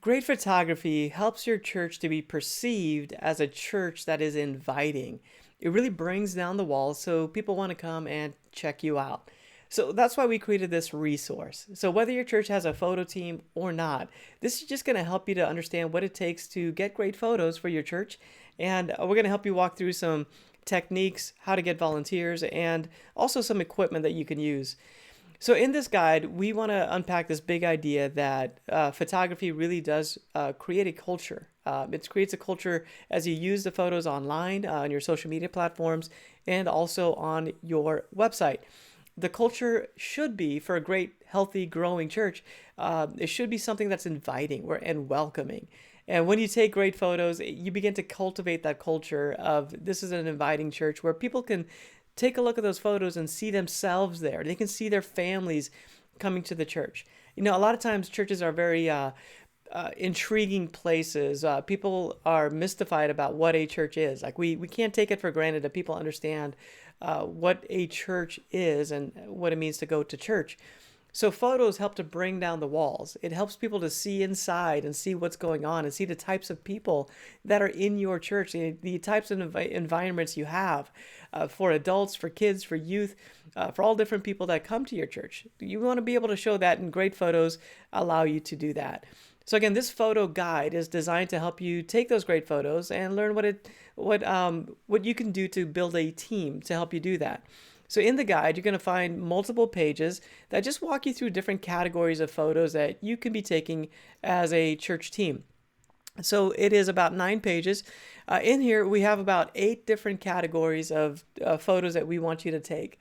Great photography helps your church to be perceived as a church that is inviting. It really brings down the walls so people want to come and check you out. So that's why we created this resource. So whether your church has a photo team or not, this is just going to help you to understand what it takes to get great photos for your church. And we're going to help you walk through some techniques, how to get volunteers, and also some equipment that you can use. So in this guide, we want to unpack this big idea that photography really does create a culture. It creates a culture as you use the photos online, on your social media platforms, and also on your website. The culture should be, for a great, healthy, growing church, it should be something that's inviting and welcoming. And when you take great photos, you begin to cultivate that culture of this is an inviting church where people can take a look at those photos and see themselves there. They can see their families coming to the church. You know, a lot of times churches are very intriguing places. People are mystified about what a church is. Like we can't take it for granted that people understand what a church is and what it means to go to church. So photos help to bring down the walls. It helps people to see inside and see what's going on and see the types of people that are in your church, the types of environments you have for adults, for kids, for youth, for all different people that come to your church. You want to be able to show that, and great photos allow you to do that. So again, this photo guide is designed to help you take those great photos and learn what you can do to build a team to help you do that. So in the guide, you're going to find multiple pages that just walk you through different categories of photos that you can be taking as a church team. So it is about 9 pages. In here, we have about 8 different categories of photos that we want you to take.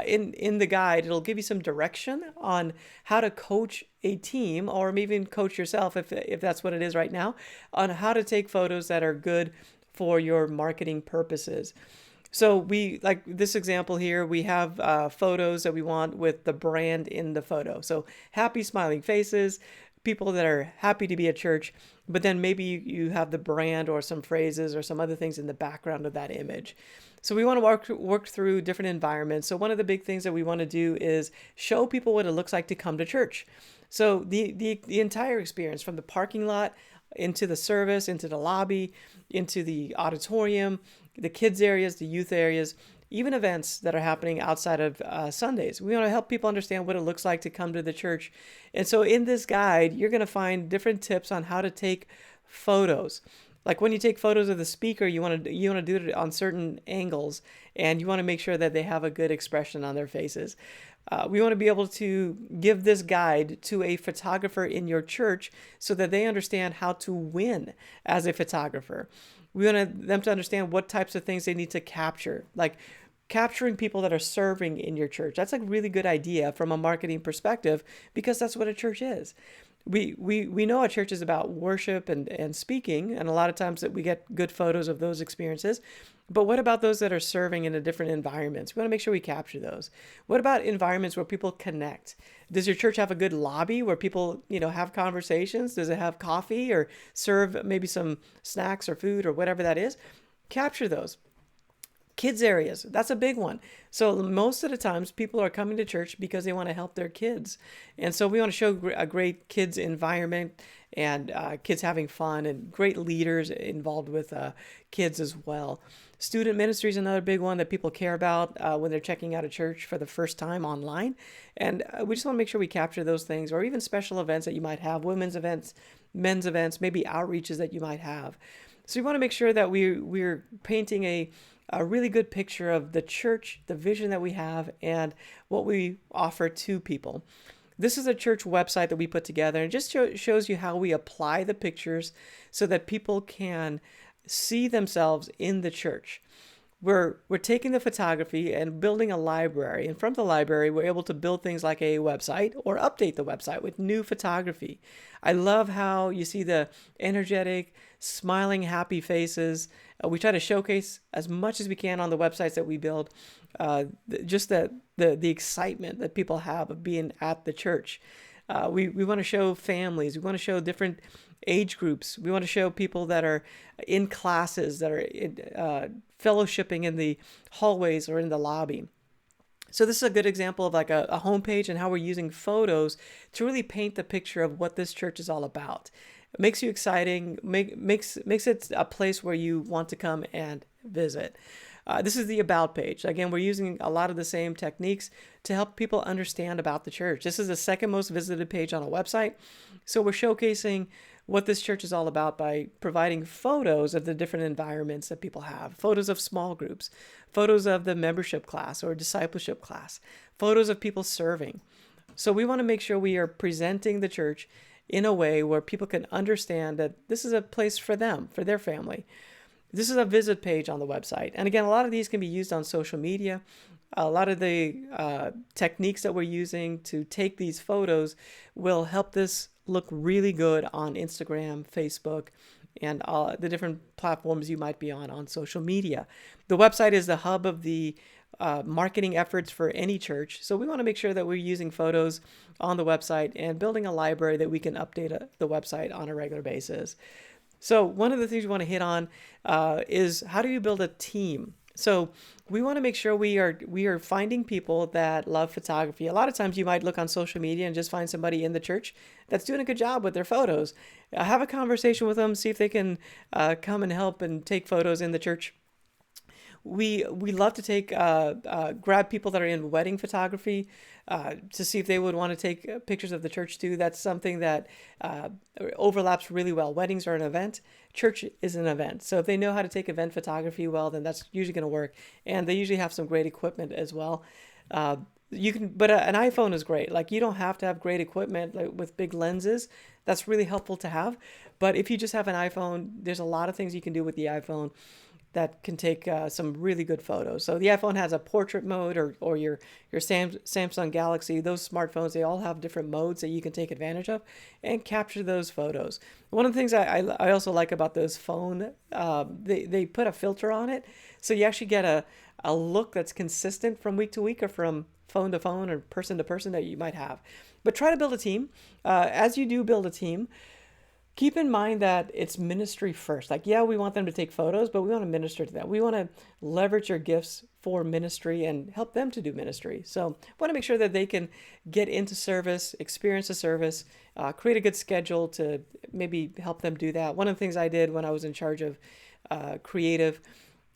In the guide, it'll give you some direction on how to coach a team, or maybe even coach yourself if that's what it is right now, on how to take photos that are good for your marketing purposes. So we, like this example here, we have photos that we want with the brand in the photo. So happy smiling faces, people that are happy to be at church, but then maybe you have the brand or some phrases or some other things in the background of that image. So we want to work through different environments. So one of the big things that we want to do is show people what it looks like to come to church. So the entire experience, from the parking lot into the service, into the lobby, into the auditorium, the kids areas, the youth areas, even events that are happening outside of Sundays. We want to help people understand what it looks like to come to the church. And so in this guide, you're going to find different tips on how to take photos. Like when you take photos of the speaker, you want to do it on certain angles, and you want to make sure that they have a good expression on their faces. We want to be able to give this guide to a photographer in your church so that they understand how to win as a photographer. We want them to understand what types of things they need to capture, like capturing people that are serving in your church. That's a really good idea from a marketing perspective, because that's what a church is. We know a church is about worship and speaking, and a lot of times that we get good photos of those experiences. But what about those that are serving in a different environments? We want to make sure we capture those. What about environments where people connect? Does your church have a good lobby where people, have conversations? Does it have coffee or serve maybe some snacks or food or whatever that is? Capture those. Kids areas, that's a big one. So most of the times people are coming to church because they want to help their kids. And so we want to show a great kids environment, and kids having fun, and great leaders involved with kids as well. Student ministry is another big one that people care about when they're checking out a church for the first time online. And we just want to make sure we capture those things, or even special events that you might have, women's events, men's events, maybe outreaches that you might have. So we want to make sure that we're painting a really good picture of the church, the vision that we have, and what we offer to people. This is a church website that we put together, and just shows you how we apply the pictures so that people can see themselves in the church. We're taking the photography and building a library, and from the library we're able to build things like a website or update the website with new photography. I love how you see the energetic, smiling, happy faces. We try to showcase as much as we can on the websites that we build, just the excitement that people have of being at the church. We want to show families. We want to show different age groups. We want to show people that are in classes, that are fellowshipping in the hallways or in the lobby. So this is a good example of like a homepage and how we're using photos to really paint the picture of what this church is all about. makes you exciting, makes it a place where you want to come and visit. This is the About page. Again, we're using a lot of the same techniques to help people understand about the church. This is the second most visited page on a website. So we're showcasing what this church is all about by providing photos of the different environments that people have, photos of small groups, photos of the membership class or discipleship class, photos of people serving. So we want to make sure we are presenting the church in a way where people can understand that this is a place for them, for their family. This is a visit page on the website. And again, a lot of these can be used on social media. A lot of the techniques that we're using to take these photos will help this look really good on Instagram, Facebook, and the different platforms you might be on social media. The website is the hub of the marketing efforts for any church. So we want to make sure that we're using photos on the website and building a library that we can update the website on a regular basis. So one of the things we want to hit on is how do you build a team? So we want to make sure we are finding people that love photography. A lot of times you might look on social media and just find somebody in the church that's doing a good job with their photos. Have a conversation with them, see if they can come and help and take photos in the church. We love to take grab people that are in wedding photography to see if they would want to take pictures of the church too. That's something that overlaps really well. Weddings are an event. Church is an event. So if they know how to take event photography well, then that's usually going to work. And they usually have some great equipment as well. But an iPhone is great. Like you don't have to have great equipment like with big lenses. That's really helpful to have. But if you just have an iPhone, there's a lot of things you can do with the iPhone that can take some really good photos. So the iPhone has a portrait mode or your Samsung Galaxy. Those smartphones, they all have different modes that you can take advantage of and capture those photos. One of the things I also like about those phone, they put a filter on it. So you actually get a look that's consistent from week to week or from phone to phone or person to person that you might have. But try to build a team. As you do build a team, keep in mind that it's ministry first. Like, yeah, we want them to take photos, but we want to minister to them. We want to leverage your gifts for ministry and help them to do ministry. So I want to make sure that they can get into service, experience the service, create a good schedule to maybe help them do that. One of the things I did when I was in charge of creative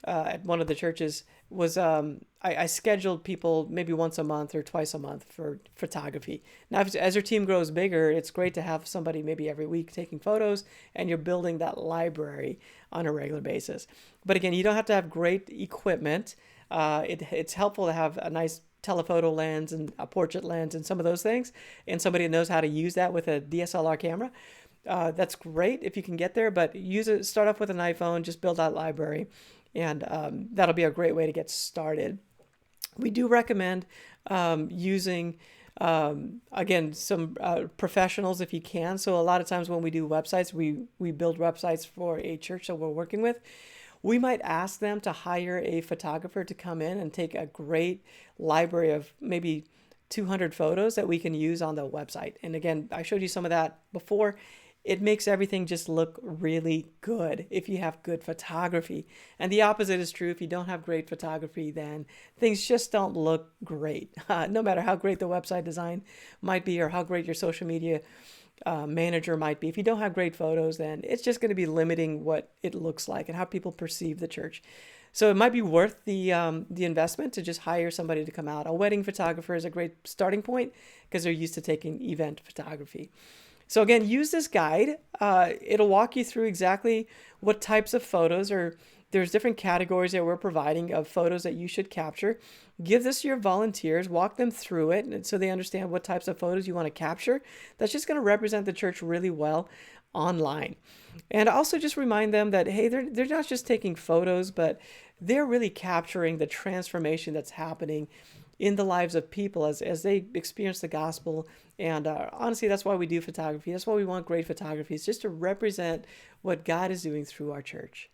at one of the churches was I scheduled people maybe once a month or twice a month for photography. Now, as your team grows bigger, it's great to have somebody maybe every week taking photos, and you're building that library on a regular basis. But again, you don't have to have great equipment. It's helpful to have a nice telephoto lens and a portrait lens and some of those things, and somebody that knows how to use that with a DSLR camera. That's great if you can get there, but start off with an iPhone, just build that library. And that'll be a great way to get started. We do recommend using, again, some professionals if you can. So a lot of times when we do websites, we build websites for a church that we're working with. We might ask them to hire a photographer to come in and take a great library of maybe 200 photos that we can use on the website. And again, I showed you some of that before. It makes everything just look really good if you have good photography. And the opposite is true. If you don't have great photography, then things just don't look great. No matter how great the website design might be or how great your social media manager might be. If you don't have great photos, then it's just going to be limiting what it looks like and how people perceive the church. So it might be worth the investment to just hire somebody to come out. A wedding photographer is a great starting point because they're used to taking event photography. So again, use this guide. It'll walk you through exactly what types of photos there's different categories that we're providing of photos that you should capture. Give this to your volunteers, walk them through it and so they understand what types of photos you want to capture. That's just going to represent the church really well online. And also just remind them that, hey, they're not just taking photos, but they're really capturing the transformation that's happening in the lives of people as they experience the gospel. And honestly, that's why we do photography. That's why we want great photography. It's just to represent what God is doing through our church.